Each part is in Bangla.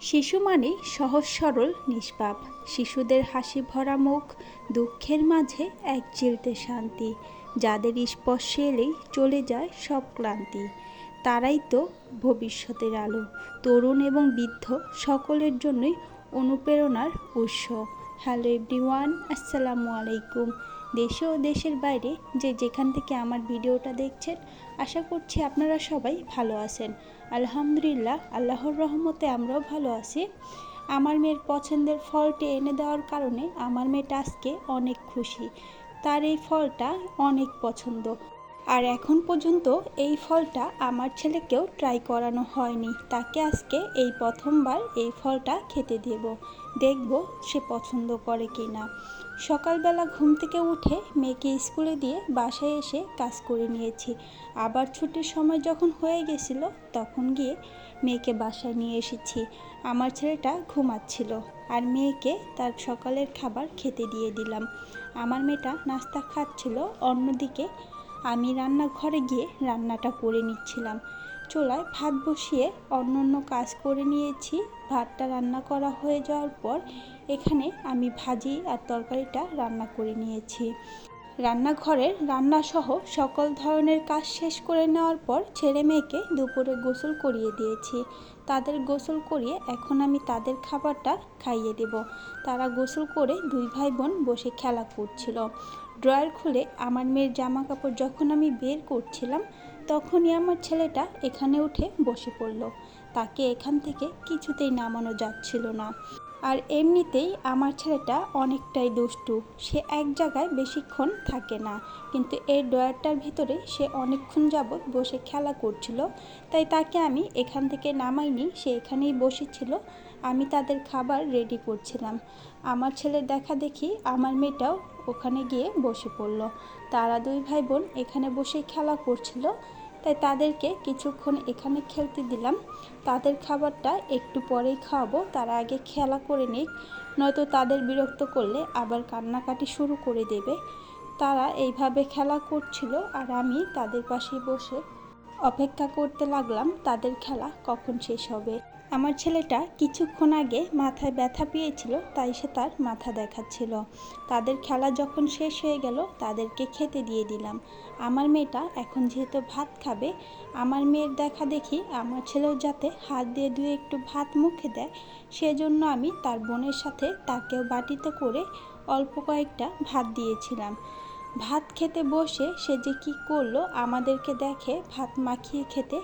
শিশু মানে সহজ সরল নিষ্পাপ। শিশুদের হাসি ভরা মুখ, দুঃখের মাঝে এক চিলতে শান্তি। যাদের স্পর্শে এলেই চলে যায় সব ক্লান্তি। তারাই তো ভবিষ্যতের আলো। তরুণ এবং বৃদ্ধ সকলের জন্যই অনুপ্রেরণার উৎস। হ্যালো এভরিওয়ান, আসসালামু আলাইকুম। দেশে ও দেশের বাইরে যে যেখান থেকে আমার ভিডিওটা দেখছেন, আশা করছি আপনারা সবাই ভালো আছেন। আলহামদুলিল্লাহ, আল্লাহর রহমতে আমরাও ভালো আছি। আমার মেয়ের পছন্দের ফলটি এনে দেওয়ার কারণে আমার মেয়েটা আজকে অনেক খুশি। তার এই ফলটা অনেক পছন্দ, আর এখন পর্যন্ত এই ফলটা আমার ছেলেকেও ট্রাই করানো হয়নি। তাকে আজকে এই প্রথমবার এই ফলটা খেতে দেব, দেখব সে পছন্দ করে কি না। সকালবেলা ঘুম থেকে উঠে মেয়েকে স্কুলে দিয়ে বাসায় এসে কাজ করে নিয়েছি। আবার ছুটির সময় যখন হয়ে গেছিল তখন গিয়ে মেয়েকে বাসায় নিয়ে এসেছি। আমার ছেলেটা ঘুমাচ্ছিল আর মেয়েকে তার সকালের খাবার খেতে দিয়ে দিলাম। আমার মেয়েটা নাস্তা খাচ্ছিল, অন্যদিকে আমি রান্নাঘরে গিয়ে রান্নাটা করে নিচ্ছিলাম। চুলায় ভাত বসিয়ে অন্য কাজ করে নিয়েছি। ভাতটা রান্না করা হয়ে যাওয়ার পর এখানে আমি ভাজি আর তরকারিটা রান্না করে নিয়েছি। রান্নাঘরের রান্নাসহ সকল ধরনের কাজ শেষ করে নেওয়ার পর ছেলে মেয়েকে দুপুরে গোসল করিয়ে দিয়েছি। তাদের গোসল করিয়ে এখন আমি তাদের খাবারটা খাইয়ে দেব। তারা গোসল করে দুই ভাই বোন বসে খেলা করছিল। ড্রয়ার খুলে আমার মেয়ের জামা কাপড় যখন আমি বের করছিলাম তখনই আমার ছেলেটা এখানে উঠে বসে পড়ল। তাকে এখান থেকে কিছুতেই নামানো যাচ্ছিল না। আর এমনিতেই আমার ছেলেটা অনেকটাই দুষ্টু, সে এক জায়গায় বেশিক্ষণ থাকে না। কিন্তু এই ড্রয়ারটার ভিতরে সে অনেকক্ষণ যাবৎ বসে খেলা করছিল, তাই তাকে আমি এখান থেকে নামাইনি, সে এখানেই বসেছিল। আমি তাদের খাবার রেডি করছিলাম। আমার ছেলের দেখা দেখি আমার মেয়েটাও ওখানে গিয়ে বসে পড়ল। তারা দুই ভাই বোন এখানে বসে খেলা করছিল, তাই তাদেরকে কিছুক্ষণ এখানে খেলতে দিলাম। তাদের খাবারটা একটু পরেই খাওয়াবো, তারা আগে খেলা করে নিক, নয়তো তাদের বিরক্ত করলে আবার কান্নাকাটি শুরু করে দেবে। তারা এইভাবে খেলা করছিল আর আমি তাদের পাশে বসে অপেক্ষা করতে লাগলাম তাদের খেলা কখন শেষ হবে। আমার ছেলেটা কিছুক্ষণ আগে মাথায় ব্যথা পেয়েছিল, তাই সে তার মাথা দেখাচ্ছিল। তাদের খেলা যখন শেষ হয়ে গেল তাদেরকে খেতে দিয়ে দিলাম। আমার মেয়েটা এখন যেহেতু ভাত খাবে, আমার মেয়ের দেখা দেখি আমার ছেলেও যাতে হাত দিয়ে ধুয়ে একটু ভাত মুখে দেয়, সেজন্য আমি তার বোনের সাথে তাকেও বাটিতে করে অল্প কয়েকটা ভাত দিয়েছিলাম। ভাত খেতে বসে সে যে কী করলো, আমাদেরকে দেখে ভাত মাখিয়ে খেতে,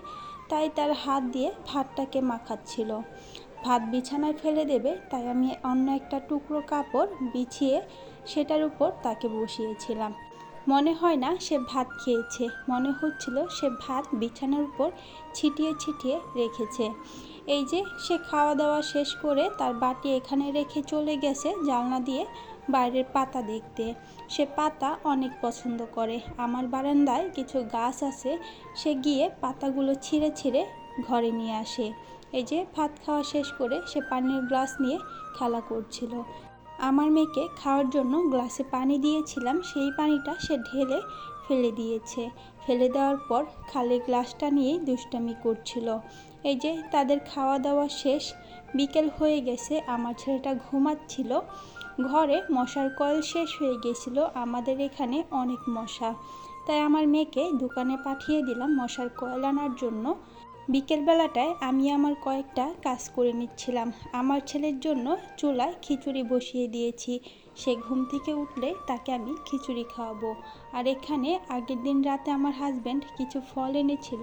তাই তার হাত দিয়ে ভাতটাকে মাখাচ্ছিল। ভাত বিছানায় ফেলে দেবে, তাই আমি অন্য একটা টুকরো কাপড় বিছিয়ে সেটার উপর তাকে বসিয়েছিলাম। মনে হয় না সে ভাত খেয়েছে, মনে হচ্ছিল সে ভাত বিছানার উপর ছিটিয়ে ছিটিয়ে রেখেছে। এই যে সে খাওয়া দাওয়া শেষ করে তার বাটি এখানে রেখে চলে গেছে জানলা দিয়ে বাইরের পাতা দেখতে। সে পাতা অনেক পছন্দ করে। আমার বারান্দায় কিছু গাছ আছে, সে গিয়ে পাতাগুলো ছিঁড়ে ছিঁড়ে ঘরে নিয়ে আসে। এই যে ভাত খাওয়া শেষ করে সে পানির গ্লাস নিয়ে খেলা করছিল। আমার মেয়েকে খাওয়ার জন্য গ্লাসে পানি দিয়েছিলাম, সেই পানিটা সে ঢেলে ফেলে দিয়েছে। ফেলে দেওয়ার পর খালি গ্লাসটা নিয়েই দুষ্টামি করছিল। এই যে তাদের খাওয়া দাওয়া শেষ, বিকেল হয়ে গেছে, আমার ছেলেটা ঘুমাচ্ছিল। ঘরে মশার কয়েল শেষ হয়ে গেছিলো, আমাদের এখানে অনেক মশা, তাই আমার মেয়েকে দোকানে পাঠিয়ে দিলাম মশার কয়েল আনার জন্য। বিকেলবেলাটায় আমি আমার কয়েকটা কাজ করে নিচ্ছিলাম। আমার ছেলের জন্য চুলায় খিচুড়ি বসিয়ে দিয়েছি, সে ঘুম থেকে উঠলে তাকে আমি খিচুড়ি খাওয়াবো। আর এখানে আগের দিন রাতে আমার হাজব্যান্ড কিছু ফল এনেছিল,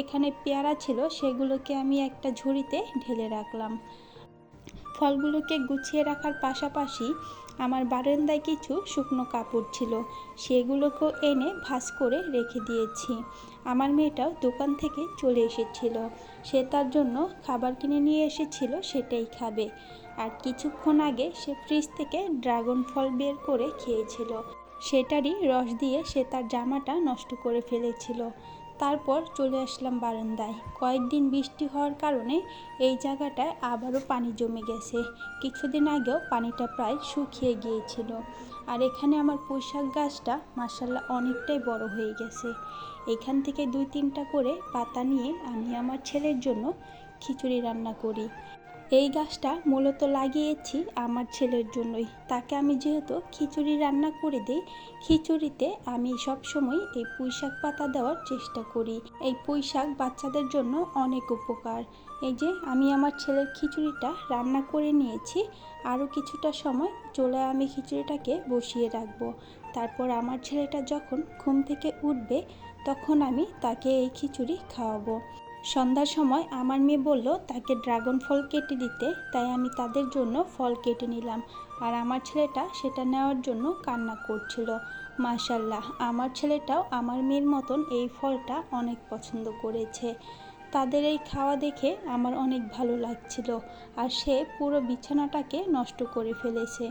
এখানে পেয়ারা ছিল, সেগুলোকে আমি একটা ঝুড়িতে ঢেলে রাখলাম। ফলগুলোকে গুছিয়ে রাখার পাশাপাশি আমার বারান্দায় কিছু শুকনো কাপড় ছিল, সেগুলোকেও এনে ভাঁজ করে রেখে দিয়েছি। আমার মেয়েটাও দোকান থেকে চলে এসেছিল, সে তার জন্য খাবার কিনে নিয়ে এসেছিল, সেটাই খাবে। আর কিছুক্ষণ আগে সে ফ্রিজ থেকে ড্রাগন ফল বের করে খেয়েছিল, সেটারই রস দিয়ে সে তার জামাটা নষ্ট করে ফেলেছিল। তারপর চলে আসলাম বারান্দায়। কয়েকদিন বৃষ্টি হওয়ার কারণে এই জায়গাটায় আবারও পানি জমে গেছে। কিছুদিন আগেও পানিটা প্রায় শুকিয়ে গিয়েছিল। আর এখানে আমার পুঁইশাক গাছটা মাশাআল্লাহ অনেকটাই বড় হয়ে গেছে। এখান থেকে 2-3টা করে পাতা নিয়ে আমি আমার ছেলের জন্য খিচুড়ি রান্না করি। এই গাছটা মূলত লাগিয়েছি আমার ছেলের জন্যই। তাকে আমি যেহেতু খিচুড়ি রান্না করে দিই, খিচুড়িতে আমি সবসময় এই পুঁইশাক পাতা দেওয়ার চেষ্টা করি। এই পুঁইশাক বাচ্চাদের জন্য অনেক উপকার। এই যে আমি আমার ছেলের খিচুড়িটা রান্না করে নিয়েছি, আরও কিছুটা সময় চুলায় আমি খিচুড়িটাকে বসিয়ে রাখবো। তারপর আমার ছেলেটা যখন ঘুম থেকে উঠবে তখন আমি তাকে এই খিচুড়ি খাওয়াবো। সন্ধ্যার সময় আমার মেয়ে বলল তাকে ড্রাগন ফল কেটে দিতে, তাই আমি তাদের জন্য ফল কেটে নিলাম। আর আমার ছেলেটা সেটা নেওয়ার জন্য কান্না করছিল। মাশাল্লাহ, আমার ছেলেটাও আমার মেয়ের মতন এই ফলটা অনেক পছন্দ করেছে। তাদের এই খাওয়া দেখে আমার অনেক ভালো লাগছিল। আর সে পুরো বিছানাটাকে নষ্ট করে ফেলেছে।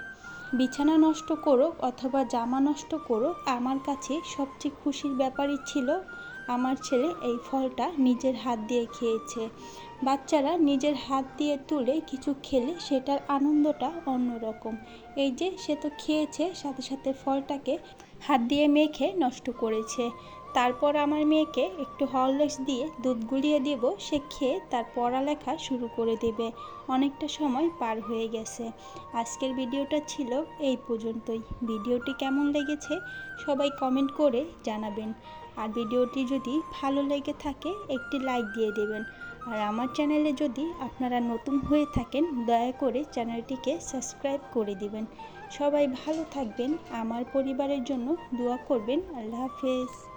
বিছানা নষ্ট করুক অথবা জামা নষ্ট করুক, আমার কাছে সবচেয়ে খুশির ব্যাপারই ছিল আমার ছেলে এই ফলটা নিজের হাত দিয়ে খেয়েছে। বাচ্চারা নিজের হাত দিয়ে তুলে কিছু খেলে সেটার আনন্দটা অন্যরকম। এই যে সে তো খেয়েছে, সাথে সাথে ফলটাকে হাত দিয়ে মেখে নষ্ট করেছে। তারপর আমার মেয়েকে একটু হরলিক্স দিয়ে দুধ গুলিয়ে দেব, সে খেয়ে তার পড়ালেখা শুরু করে দেবে। অনেকটা সময় পার হয়ে গেছে। আজকের ভিডিওটা ছিল এই পর্যন্তই। ভিডিওটি কেমন লেগেছে সবাই কমেন্ট করে জানাবেন। আর ভিডিওটি যদি ভালো লেগে থাকে একটি লাইক দিয়ে দেবেন। আর আমার চ্যানেলে যদি আপনারা নতুন হয়ে থাকেন দয়া করে চ্যানেলটিকে সাবস্ক্রাইব করে দিবেন। সবাই ভালো থাকবেন, আমার পরিবারের জন্য দোয়া করবেন। আল্লাহ হাফেজ।